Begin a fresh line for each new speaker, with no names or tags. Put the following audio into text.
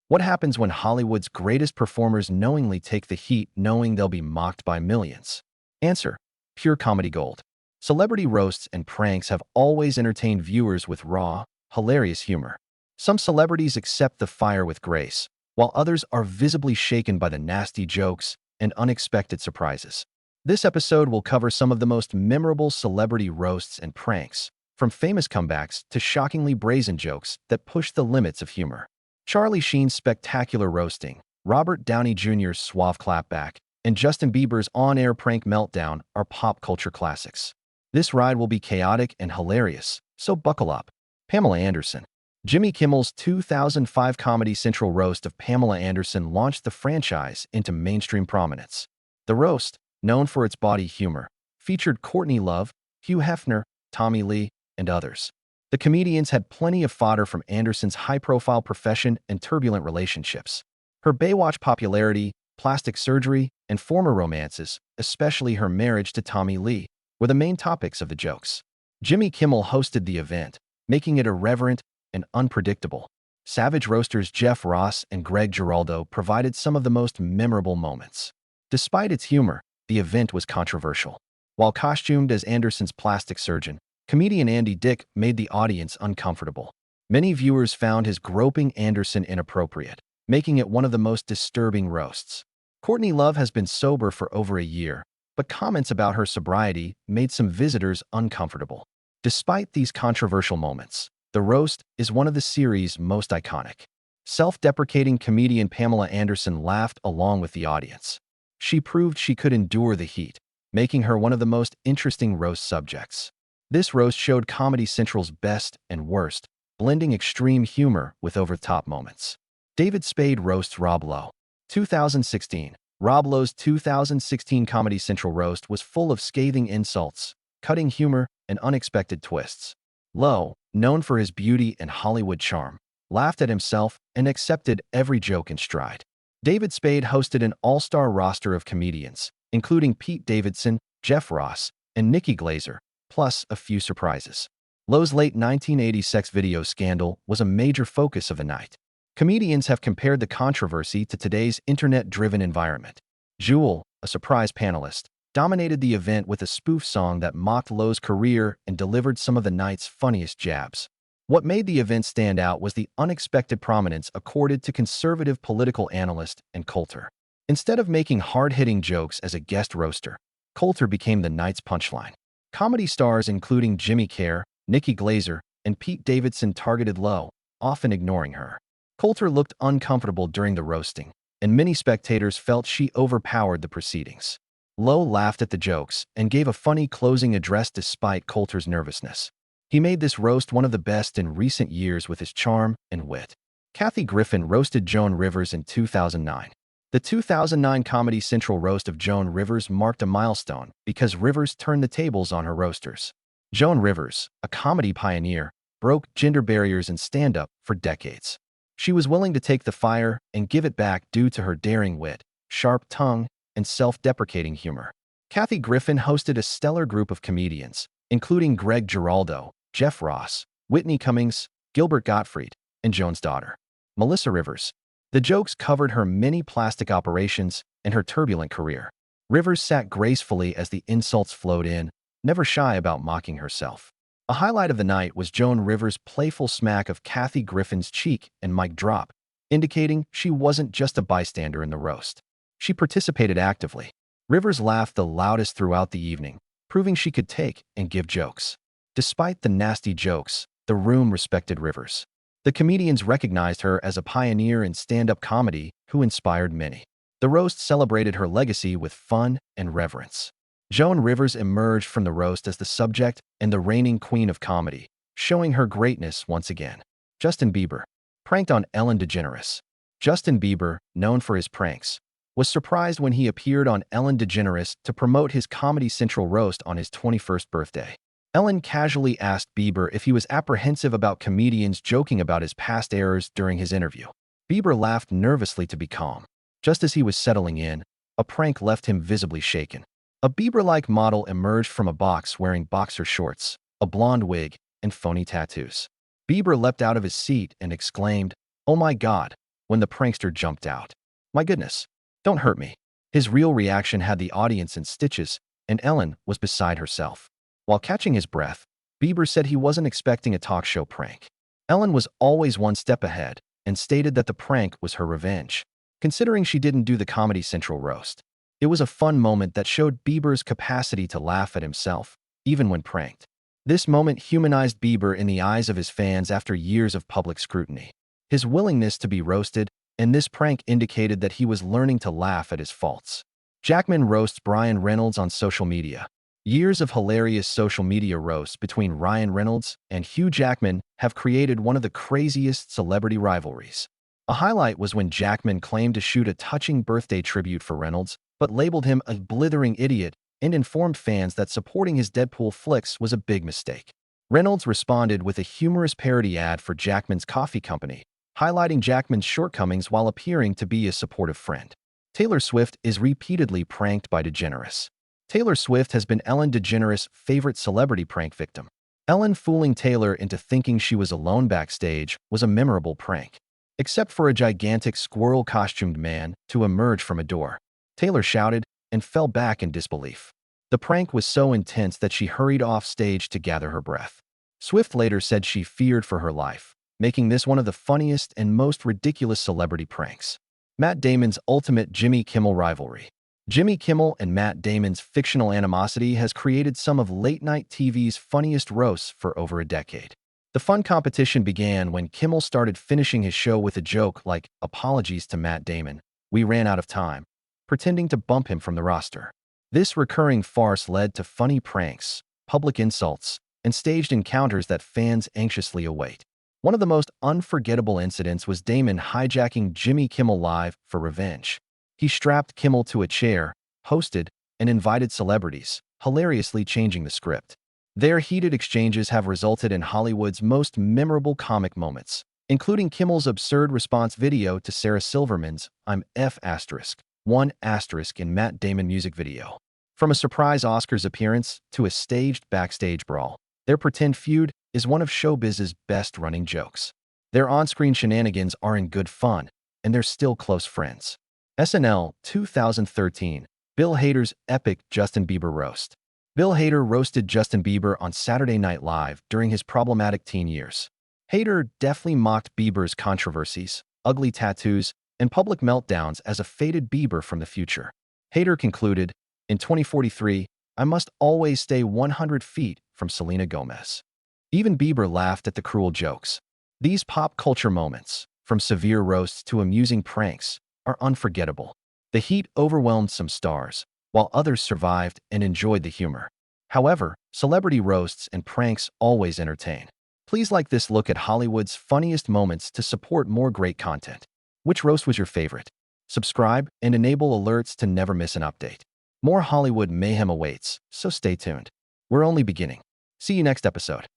What happens when Hollywood's greatest performers knowingly take the heat knowing they'll be mocked by millions? Answer: pure comedy gold. Celebrity roasts and pranks have always entertained viewers with raw, hilarious humor. Some celebrities accept the fire with grace, while others are visibly shaken by the nasty jokes and unexpected surprises. This episode will cover some of the most memorable celebrity roasts and pranks, from famous comebacks to shockingly brazen jokes that push the limits of humor. Charlie Sheen's spectacular roasting, Robert Downey Jr.'s suave clapback, and Justin Bieber's on-air prank meltdown are pop culture classics. This ride will be chaotic and hilarious, so buckle up. Pamela Anderson. Jimmy Kimmel's 2005 Comedy Central roast of Pamela Anderson launched the franchise into mainstream prominence. The roast, known for its body humor, featured Courtney Love, Hugh Hefner, Tommy Lee, and others. The comedians had plenty of fodder from Anderson's high-profile profession and turbulent relationships. Her Baywatch popularity, plastic surgery, and former romances, especially her marriage to Tommy Lee, were the main topics of the jokes. Jimmy Kimmel hosted the event, making it irreverent and unpredictable. Savage roasters Jeff Ross and Greg Giraldo provided some of the most memorable moments. Despite its humor, the event was controversial. While costumed as Anderson's plastic surgeon, comedian Andy Dick made the audience uncomfortable. Many viewers found his groping Anderson inappropriate, making it one of the most disturbing roasts. Courtney Love has been sober for over a year, but comments about her sobriety made some visitors uncomfortable. Despite these controversial moments, the roast is one of the series' most iconic. Self-deprecating comedian Pamela Anderson laughed along with the audience. She proved she could endure the heat, making her one of the most interesting roast subjects. This roast showed Comedy Central's best and worst, blending extreme humor with over-the-top moments. David Spade roasts Rob Lowe. 2016. Rob Lowe's 2016 Comedy Central roast was full of scathing insults, cutting humor, and unexpected twists. Lowe, known for his beauty and Hollywood charm, laughed at himself and accepted every joke in stride. David Spade hosted an all-star roster of comedians, including Pete Davidson, Jeff Ross, and Nikki Glazer, plus a few surprises. Lowe's late 1980 sex video scandal was a major focus of the night. Comedians have compared the controversy to today's internet-driven environment. Jewel, a surprise panelist, dominated the event with a spoof song that mocked Lowe's career and delivered some of the night's funniest jabs. What made the event stand out was the unexpected prominence accorded to conservative political analyst and Coulter. Instead of making hard-hitting jokes as a guest roaster, Coulter became the night's punchline. Comedy stars including Jimmy Carr, Nikki Glazer, and Pete Davidson targeted Lowe, often ignoring her. Coulter looked uncomfortable during the roasting, and many spectators felt she overpowered the proceedings. Lowe laughed at the jokes and gave a funny closing address despite Coulter's nervousness. He made this roast one of the best in recent years with his charm and wit. Kathy Griffin roasted Joan Rivers in 2009. The 2009 Comedy Central roast of Joan Rivers marked a milestone because Rivers turned the tables on her roasters. Joan Rivers, a comedy pioneer, broke gender barriers in stand-up for decades. She was willing to take the fire and give it back due to her daring wit, sharp tongue, and self-deprecating humor. Kathy Griffin hosted a stellar group of comedians, including Greg Giraldo, Jeff Ross, Whitney Cummings, Gilbert Gottfried, and Joan's daughter, Melissa Rivers. The jokes covered her many plastic operations and her turbulent career. Rivers sat gracefully as the insults flowed in, never shy about mocking herself. A highlight of the night was Joan Rivers' playful smack of Kathy Griffin's cheek and mic drop, indicating she wasn't just a bystander in the roast. She participated actively. Rivers laughed the loudest throughout the evening, proving she could take and give jokes. Despite the nasty jokes, the room respected Rivers. The comedians recognized her as a pioneer in stand-up comedy who inspired many. The roast celebrated her legacy with fun and reverence. Joan Rivers emerged from the roast as the subject and the reigning queen of comedy, showing her greatness once again. Justin Bieber, pranked on Ellen DeGeneres. Justin Bieber, known for his pranks, was surprised when he appeared on Ellen DeGeneres to promote his Comedy Central roast on his 21st birthday. Ellen casually asked Bieber if he was apprehensive about comedians joking about his past errors during his interview. Bieber laughed nervously to be calm. Just as he was settling in, a prank left him visibly shaken. A Bieber-like model emerged from a box wearing boxer shorts, a blonde wig, and phony tattoos. Bieber leapt out of his seat and exclaimed, "Oh my God, when the prankster jumped out. "My goodness, don't hurt me." His real reaction had the audience in stitches, and Ellen was beside herself. While catching his breath, Bieber said he wasn't expecting a talk show prank. Ellen was always one step ahead and stated that the prank was her revenge, considering she didn't do the Comedy Central roast. It was a fun moment that showed Bieber's capacity to laugh at himself, even when pranked. This moment humanized Bieber in the eyes of his fans after years of public scrutiny. His willingness to be roasted and this prank indicated that he was learning to laugh at his faults. Jackman roasts Ryan Reynolds on social media. Years of hilarious social media roasts between Ryan Reynolds and Hugh Jackman have created one of the craziest celebrity rivalries. A highlight was when Jackman claimed to shoot a touching birthday tribute for Reynolds, but labeled him a blithering idiot and informed fans that supporting his Deadpool flicks was a big mistake. Reynolds responded with a humorous parody ad for Jackman's coffee company, highlighting Jackman's shortcomings while appearing to be a supportive friend. Taylor Swift is repeatedly pranked by DeGeneres. Taylor Swift has been Ellen DeGeneres' favorite celebrity prank victim. Ellen fooling Taylor into thinking she was alone backstage was a memorable prank. Except for a gigantic squirrel-costumed man to emerge from a door, Taylor shouted and fell back in disbelief. The prank was so intense that she hurried off stage to gather her breath. Swift later said she feared for her life, making this one of the funniest and most ridiculous celebrity pranks. Matt Damon's ultimate Jimmy Kimmel rivalry. Jimmy Kimmel and Matt Damon's fictional animosity has created some of late-night TV's funniest roasts for over a decade. The fun competition began when Kimmel started finishing his show with a joke like, "Apologies to Matt Damon, we ran out of time," pretending to bump him from the roster. This recurring farce led to funny pranks, public insults, and staged encounters that fans anxiously await. One of the most unforgettable incidents was Damon hijacking Jimmy Kimmel Live for revenge. He strapped Kimmel to a chair, hosted, and invited celebrities, hilariously changing the script. Their heated exchanges have resulted in Hollywood's most memorable comic moments, including Kimmel's absurd response video to Sarah Silverman's "I'm F***1* in Matt Damon music video. From a surprise Oscars appearance to a staged backstage brawl, their pretend feud is one of showbiz's best-running jokes. Their on-screen shenanigans are in good fun, and they're still close friends. SNL 2013, Bill Hader's epic Justin Bieber roast. Bill Hader roasted Justin Bieber on Saturday Night Live during his problematic teen years. Hader deftly mocked Bieber's controversies, ugly tattoos, and public meltdowns as a faded Bieber from the future. Hader concluded, "In 2043, I must always stay 100 feet from Selena Gomez." Even Bieber laughed at the cruel jokes. These pop culture moments, from severe roasts to amusing pranks, are unforgettable. The heat overwhelmed some stars, while others survived and enjoyed the humor. However, celebrity roasts and pranks always entertain. Please like this look at Hollywood's funniest moments to support more great content. Which roast was your favorite? Subscribe and enable alerts to never miss an update. More Hollywood mayhem awaits, so stay tuned. We're only beginning. See you next episode.